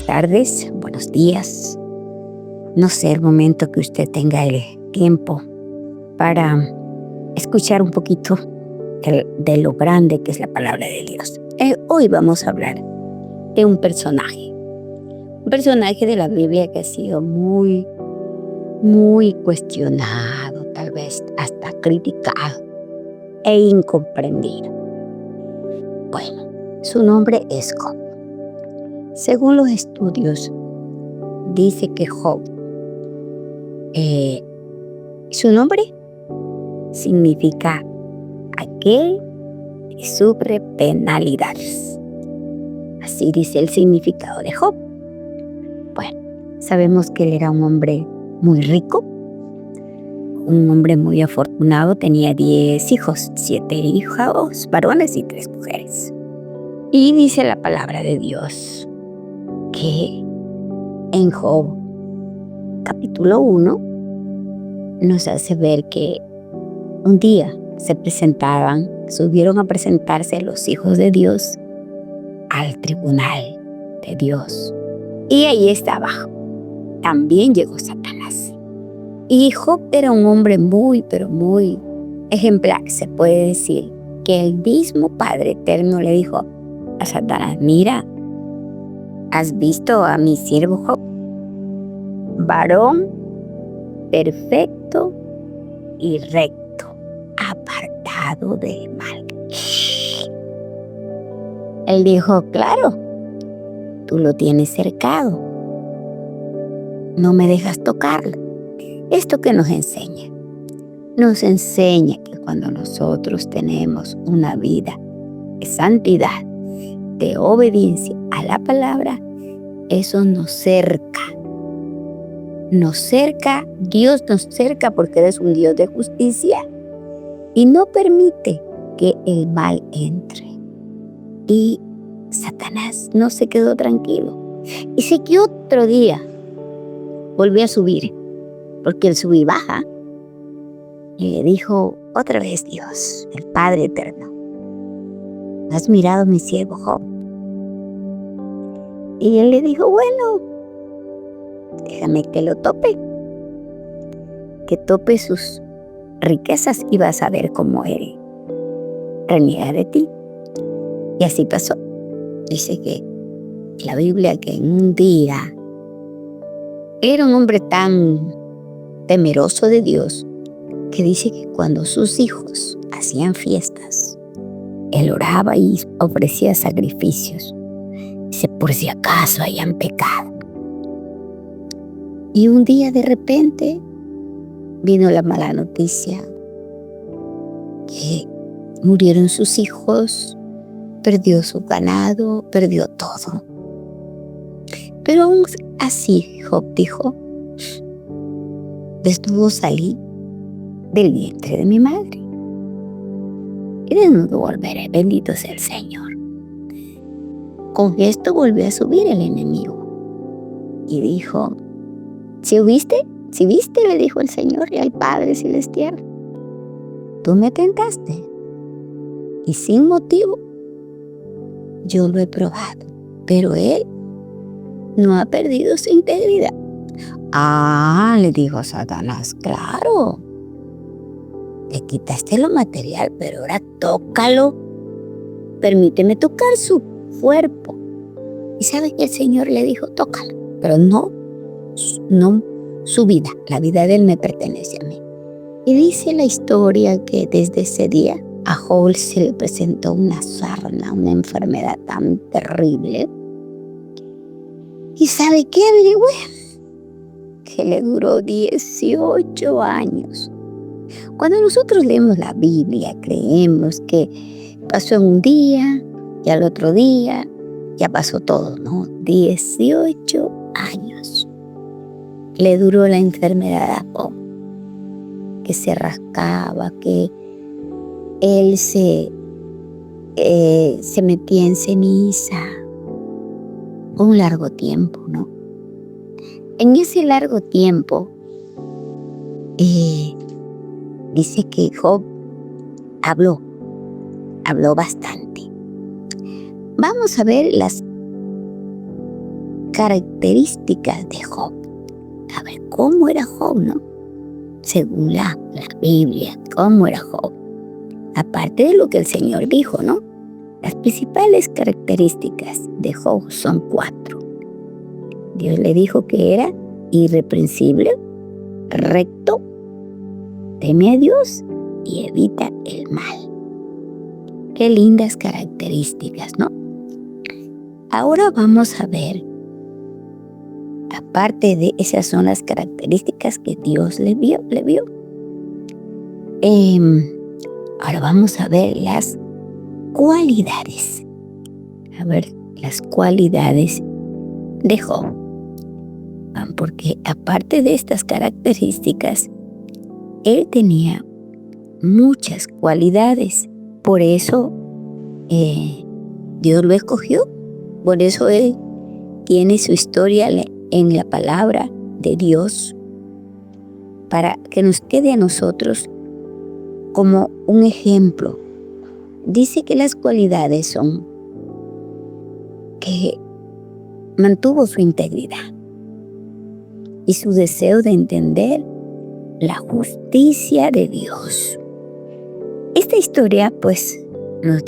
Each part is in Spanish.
tardes, buenos días. No sé, el momento que usted tenga el tiempo para escuchar un poquito de lo grande que es la palabra de Dios. Hoy vamos a hablar de un personaje de la Biblia que ha sido muy cuestionado, tal vez hasta criticado e incomprendido. Bueno, su nombre es Job. Según los estudios, dice que Job, su nombre significa aquel que sufre penalidades. Así dice el significado de Job. Bueno, sabemos que él era un hombre muy rico, un hombre muy afortunado, tenía 10 hijos, 7 hijos varones y 3 mujeres. Y dice la palabra de Dios que en Job capítulo 1 nos hace ver que un día subieron a presentarse los hijos de Dios al tribunal de Dios. Y ahí estaba, también llegó Satanás. Y Job era un hombre muy ejemplar. Se puede decir que el mismo Padre Eterno le dijo a Satanás: mira, ¿has visto a mi siervo Job? Varón perfecto y recto, apartado del mal. Él dijo: claro, tú lo tienes cercado, no me dejas tocarlo. ¿Esto qué nos enseña? Nos enseña que cuando nosotros tenemos una vida de santidad, de obediencia a la palabra, eso nos cerca. Dios nos cerca porque eres un Dios de justicia y no permite que el mal entre. Y Satanás no se quedó tranquilo. Y sé que otro día volvió a subir, porque él sube y baja. Y le dijo otra vez Dios, el Padre Eterno: ¿has mirado a mi siervo Job? Y él le dijo: bueno, déjame que lo tope, que tope sus riquezas y vas a ver cómo él reniega de ti. Y así pasó. Dice que la Biblia que en un día era un hombre tan temeroso de Dios que dice que cuando sus hijos hacían fiestas, él oraba y ofrecía sacrificios. Dice, por si acaso hayan pecado. Y un día de repente vino la mala noticia que murieron sus hijos, perdió su ganado, perdió todo. Pero aún así Job dijo: desnudo salí del vientre de mi madre y desnudo volveré, bendito sea el Señor. Con esto volvió a subir el enemigo y dijo: si viste, le dijo el Señor y al Padre Celestial, tú me tentaste y sin motivo yo lo he probado, pero él no ha perdido su integridad. Le dijo Satanás, claro, le quitaste lo material, pero ahora tócalo, permíteme tocar su cuerpo. Y sabe que el Señor le dijo: tócalo, pero no su vida, la vida de él me pertenece a mí. Y dice la historia que desde ese día a Job se le presentó una sarna, una enfermedad tan terrible. ¿Y sabe qué averigüé? Que le duró 18 años. Cuando nosotros leemos la Biblia, creemos que pasó en un día y al otro día ya pasó todo, ¿no? 18 años le duró la enfermedad a Job, que se rascaba, que él se metía en ceniza, un largo tiempo, ¿no? En ese largo tiempo, dice que Job habló bastante. Vamos a ver las características de Job. A ver, ¿cómo era Job, no? Según la Biblia, ¿cómo era Job? Aparte de lo que el Señor dijo, ¿no? Las principales características de Job son 4. Dios le dijo que era irreprensible, recto, teme a Dios y evita el mal. Qué lindas características, ¿no? Ahora vamos a ver, aparte de esas son las características que Dios le vio. Ahora vamos a ver las cualidades. A ver, las cualidades de Job. Porque aparte de estas características, él tenía muchas cualidades. Por eso Dios lo escogió. Por eso él tiene su historia en la palabra de Dios para que nos quede a nosotros como un ejemplo. Dice que las cualidades son que mantuvo su integridad y su deseo de entender la justicia de Dios. Esta historia pues nos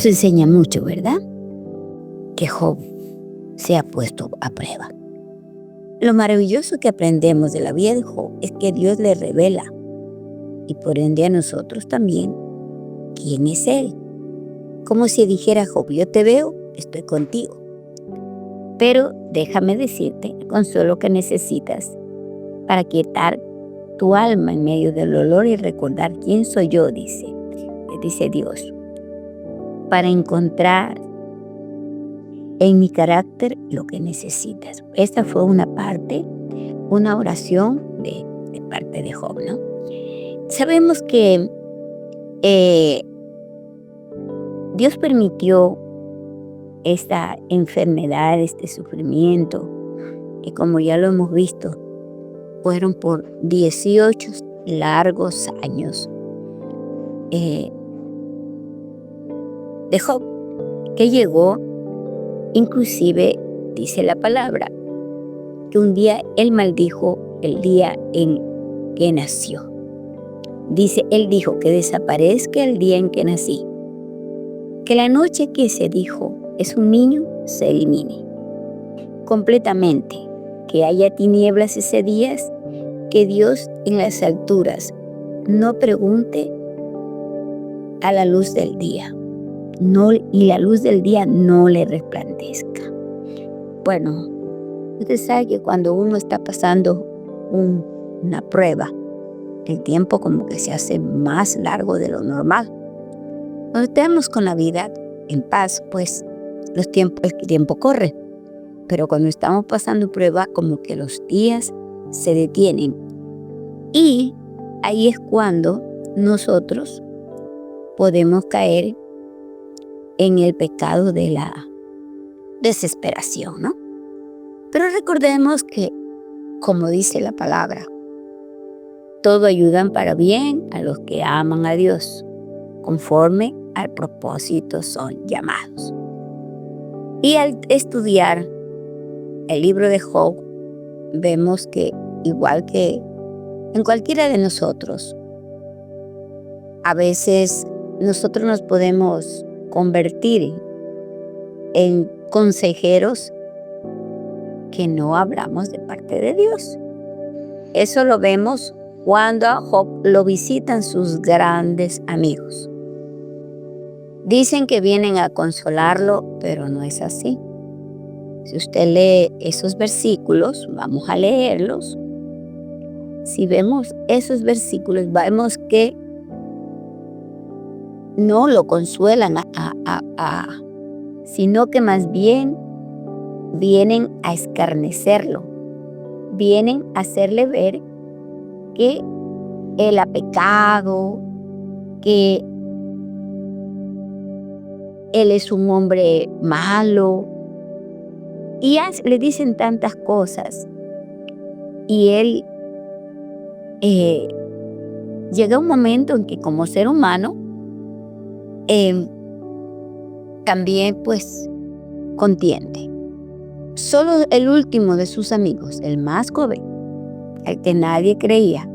enseña mucho, ¿verdad? Que Job se ha puesto a prueba. Lo maravilloso que aprendemos de la vida de Job es que Dios le revela, y por ende a nosotros también, quién es Él. Como si dijera Job, yo te veo, estoy contigo. Pero déjame decirte el consuelo que necesitas para quietar tu alma en medio del dolor y recordar quién soy yo, dice Dios, para encontrar en mi carácter lo que necesitas. Esta fue una oración de parte de Job, ¿no? Sabemos que Dios permitió esta enfermedad, este sufrimiento, que como ya lo hemos visto, fueron por 18 largos años de Job, que llegó, inclusive, dice la palabra, que un día él maldijo el día en que nació. Dice, él dijo que desaparezca el día en que nací, que la noche que se dijo es un niño se elimine completamente, que haya tinieblas ese día, que Dios en las alturas no pregunte a la luz del día, y la luz del día no le resplandezca. Bueno, usted sabe que cuando uno está pasando una prueba, el tiempo como que se hace más largo de lo normal. Cuando estamos con la vida en paz, pues el tiempo corre. Pero cuando estamos pasando prueba, como que los días se detienen. Y ahí es cuando nosotros podemos caer en el pecado de la desesperación, ¿no? Pero recordemos que, como dice la palabra, todo ayudan para bien a los que aman a Dios, conforme al propósito son llamados. Y al estudiar el libro de Job, vemos que, igual que en cualquiera de nosotros, a veces nosotros nos podemos convertir en consejeros que no hablamos de parte de Dios. Eso lo vemos cuando a Job lo visitan sus grandes amigos. Dicen que vienen a consolarlo, pero no es así. Si usted lee esos versículos, vamos a leerlos. Si vemos esos versículos, vemos que no lo consuelan, sino que más bien vienen a escarnecerlo, vienen a hacerle ver que él ha pecado, que él es un hombre malo, y le dicen tantas cosas. Y él llega un momento en que como ser humano también pues contiende. Solo el último de sus amigos, el más joven, al que nadie creía,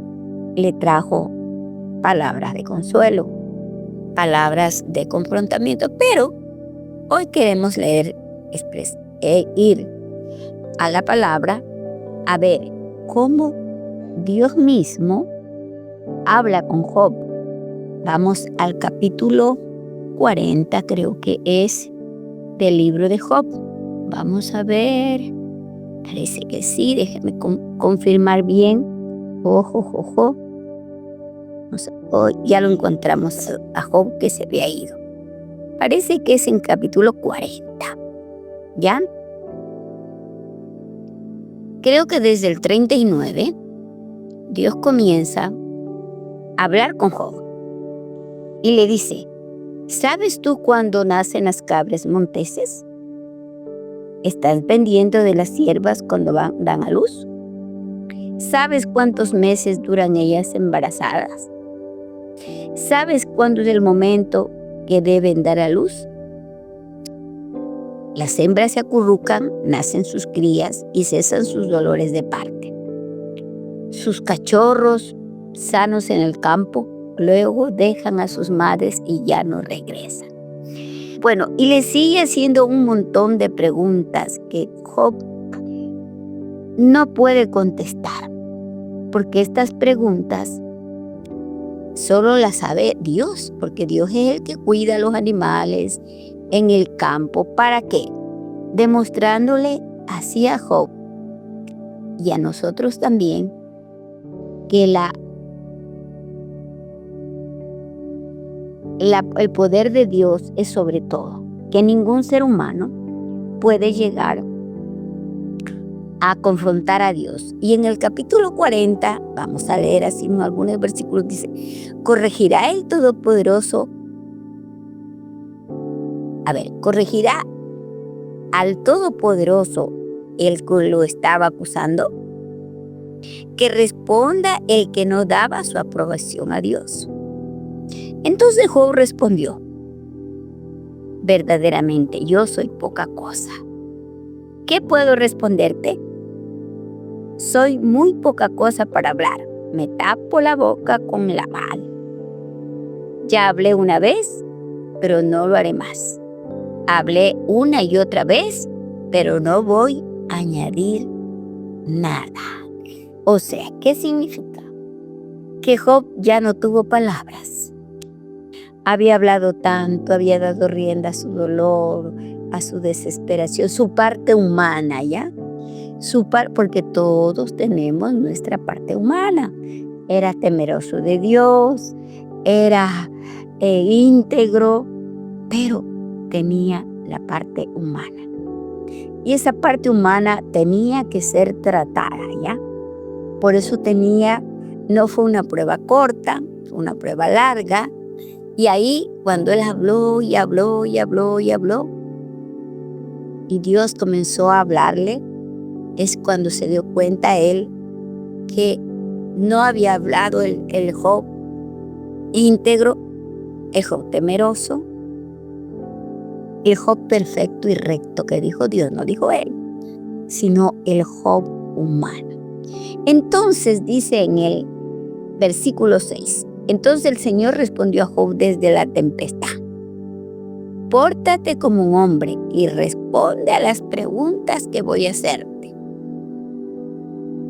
le trajo palabras de consuelo, palabras de confrontamiento. Pero hoy queremos ir a la palabra a ver cómo Dios mismo habla con Job. Vamos al capítulo 40, creo que es, del libro de Job. Vamos a ver, parece que sí, déjeme confirmar bien. Ojo. Ya lo encontramos a Job, que se había ido. Parece que es en capítulo 40, ¿ya? Creo que desde el 39, Dios comienza a hablar con Job y le dice: ¿sabes tú cuándo nacen las cabras monteses? ¿Estás pendiente de las ciervas cuando dan a luz? ¿Sabes cuántos meses duran ellas embarazadas? ¿Sabes cuándo es el momento que deben dar a luz? Las hembras se acurrucan, nacen sus crías y cesan sus dolores de parte. Sus cachorros, sanos en el campo, luego dejan a sus madres y ya no regresan. Bueno, y le sigue haciendo un montón de preguntas que Job no puede contestar, porque estas preguntas solo las sabe Dios, porque Dios es el que cuida a los animales en el campo. ¿Para qué? Demostrándole así a Job y a nosotros también que el poder de Dios es sobre todo, que ningún ser humano puede llegar a confrontar a Dios. Y en el capítulo 40, vamos a leer así algunos versículos, dice: corregirá el Todopoderoso, corregirá al Todopoderoso el que lo estaba acusando, que responda el que no daba su aprobación a Dios. Entonces Job respondió: verdaderamente yo soy poca cosa. ¿Qué puedo responderte? Soy muy poca cosa para hablar. Me tapo la boca con la mano. Ya hablé una vez, pero no lo haré más. Hablé una y otra vez, pero no voy a añadir nada. O sea, ¿qué significa? Que Job ya no tuvo palabras. Había hablado tanto, había dado rienda a su dolor, a su desesperación, su parte humana, ¿ya? Porque todos tenemos nuestra parte humana. Era temeroso de Dios, era íntegro, pero tenía la parte humana. Y esa parte humana tenía que ser tratada, ¿ya? Por eso no fue una prueba corta, fue una prueba larga. Y ahí, cuando él habló y habló y habló y habló, y Dios comenzó a hablarle, es cuando se dio cuenta él que no había hablado el Job íntegro, el Job temeroso, el Job perfecto y recto que dijo Dios, no dijo él, sino el Job humano. Entonces dice en el versículo 6, entonces el Señor respondió a Job desde la tempestad: pórtate como un hombre y responde a las preguntas que voy a hacerte.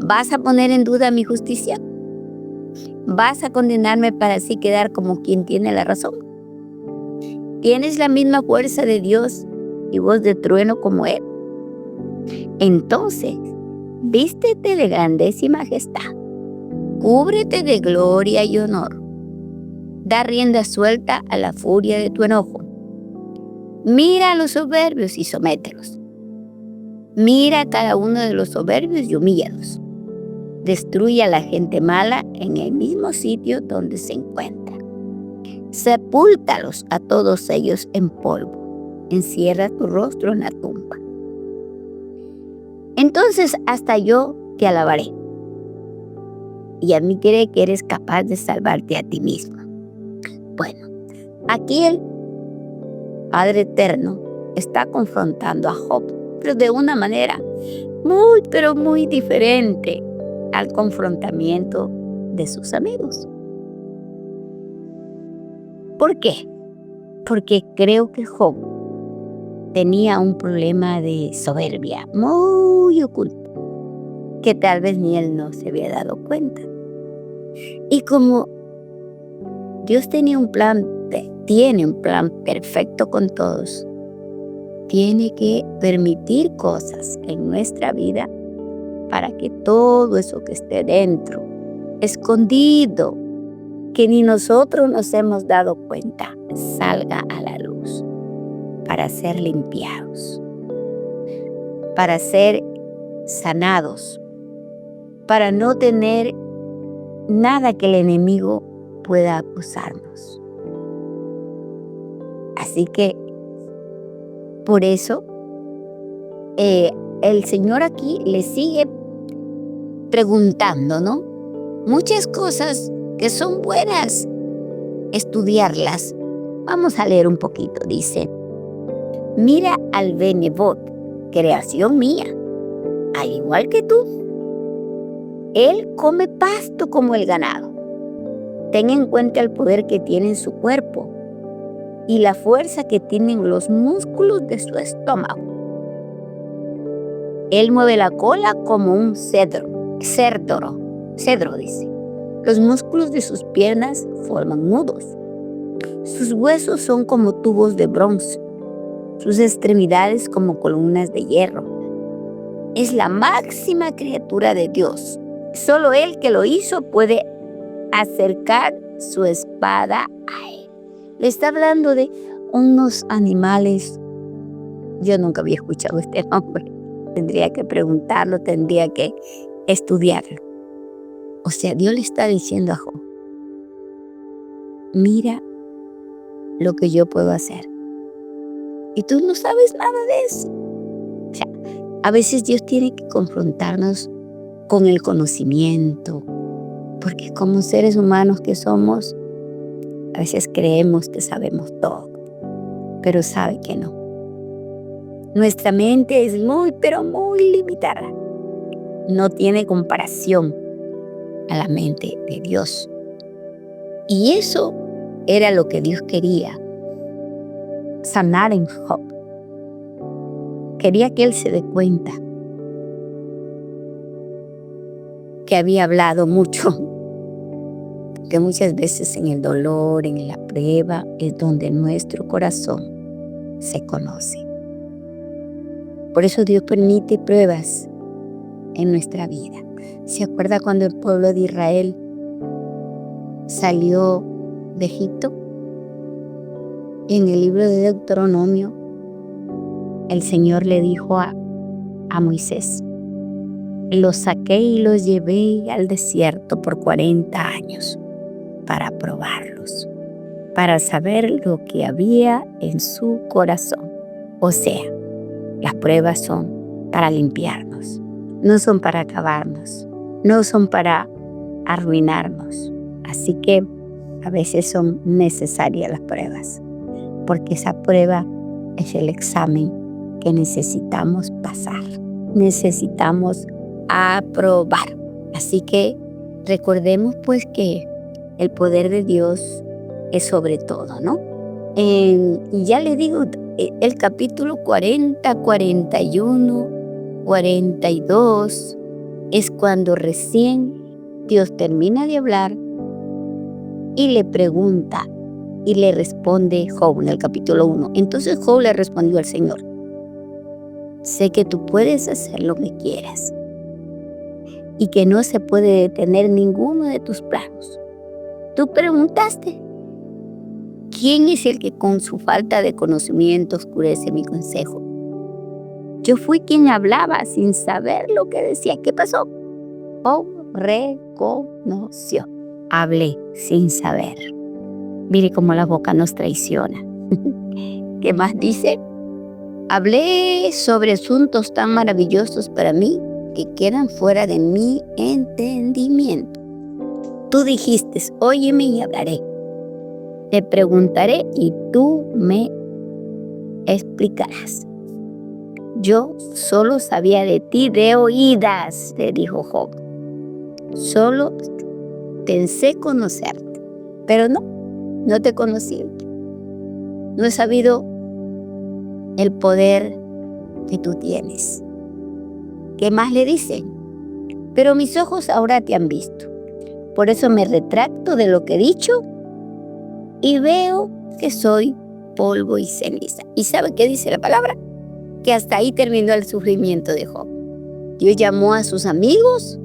¿Vas a poner en duda mi justicia? ¿Vas a condenarme para así quedar como quien tiene la razón? ¿Tienes la misma fuerza de Dios y voz de trueno como Él? Entonces, vístete de grandeza y majestad. Cúbrete de gloria y honor. Da rienda suelta a la furia de tu enojo. Mira a los soberbios y somételos. Mira a cada uno de los soberbios y humíllalos. Destruye a la gente mala en el mismo sitio donde se encuentra. Sepúltalos a todos ellos en polvo. Encierra tu rostro en la tumba. Entonces hasta yo te alabaré y admitiré que eres capaz de salvarte a ti mismo. Bueno, aquí el Padre Eterno está confrontando a Job, pero de una manera muy, pero muy diferente al confrontamiento de sus amigos. ¿Por qué? Porque creo que Job tenía un problema de soberbia muy oculto, que tal vez ni él no se había dado cuenta. Y como Dios tiene un plan perfecto con todos, tiene que permitir cosas en nuestra vida para que todo eso que esté dentro, escondido, que ni nosotros nos hemos dado cuenta, salga a la luz, para ser limpiados, para ser sanados, para no tener nada que el enemigo pueda acusarnos. Así que, por eso, el Señor aquí le sigue preguntando, ¿no? Muchas cosas que son buenas, estudiarlas. Vamos a leer un poquito, dice: mira al Benebot, creación mía, al igual que tú. Él come pasto como el ganado. Ten en cuenta el poder que tiene en su cuerpo y la fuerza que tienen los músculos de su estómago. Él mueve la cola como un cedro, dice. Los músculos de sus piernas forman nudos. Sus huesos son como tubos de bronce, sus extremidades como columnas de hierro. Es la máxima criatura de Dios. Solo Él que lo hizo puede acercar su espada a Él. Le está hablando de unos animales. Yo nunca había escuchado este nombre. Tendría que preguntarlo, tendría que estudiarlo. O sea, Dios le está diciendo a Job: mira lo que yo puedo hacer. Y tú no sabes nada de eso. O sea, a veces Dios tiene que confrontarnos con el conocimiento, porque como seres humanos que somos, a veces creemos que sabemos todo, pero sabe que no. Nuestra mente es muy, pero muy limitada. No tiene comparación a la mente de Dios. Y eso era lo que Dios quería sanar en Job. Quería que él se dé cuenta que había hablado mucho, que muchas veces en el dolor, en la prueba, es donde nuestro corazón se conoce. Por eso Dios permite pruebas en nuestra vida. ¿Se acuerda cuando el pueblo de Israel salió de Egipto? En el libro de Deuteronomio, el Señor le dijo a Moisés: los saqué y los llevé al desierto por 40 años para probarlos, para saber lo que había en su corazón. O sea, las pruebas son para limpiarnos, no son para acabarnos, no son para arruinarnos. Así que a veces son necesarias las pruebas, porque esa prueba es el examen que necesitamos pasar, necesitamos aprobar. Así que recordemos pues que el poder de Dios es sobre todo, ¿no? Y ya le digo, el capítulo 40, 41, 42 es cuando recién Dios termina de hablar y le pregunta y le responde Job en el capítulo 1. Entonces Job le respondió al Señor: sé que tú puedes hacer lo que quieras y que no se puede detener ninguno de tus planos. Tú preguntaste: ¿quién es el que con su falta de conocimiento oscurece mi consejo? Yo fui quien hablaba sin saber lo que decía. ¿Qué pasó? Job reconoció. Hablé sin saber. Mire cómo la boca nos traiciona. ¿Qué más dice? Hablé sobre asuntos tan maravillosos para mí que quedan fuera de mi entendimiento. Tú dijiste: óyeme y hablaré. Te preguntaré y tú me explicarás. Yo solo sabía de ti de oídas, le dijo Job. Solo pensé conocerte, pero no te conocí. No he sabido el poder que tú tienes. ¿Qué más le dicen? Pero mis ojos ahora te han visto. Por eso me retracto de lo que he dicho y veo que soy polvo y ceniza. ¿Y sabe qué dice la palabra? Que hasta ahí terminó el sufrimiento de Job. Dios llamó a sus amigos,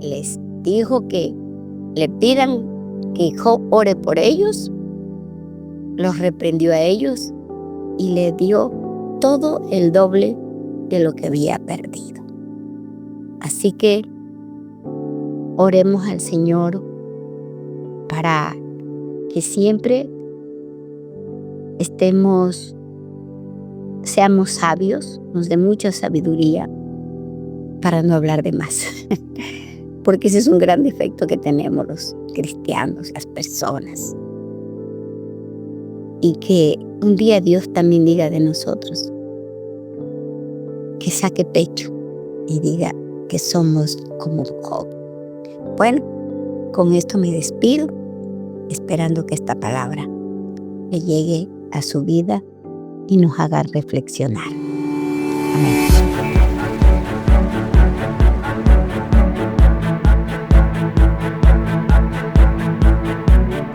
les dijo que le pidan que Job ore por ellos, los reprendió a ellos y le dio todo el doble de lo que había perdido. Así que oremos al Señor para que siempre seamos sabios, nos dé mucha sabiduría para no hablar de más. Porque ese es un gran defecto que tenemos los cristianos, las personas. Y que un día Dios también diga de nosotros, que saque pecho y diga que somos como Job. Bueno, con esto me despido, esperando que esta palabra le llegue a su vida y nos haga reflexionar. Amén.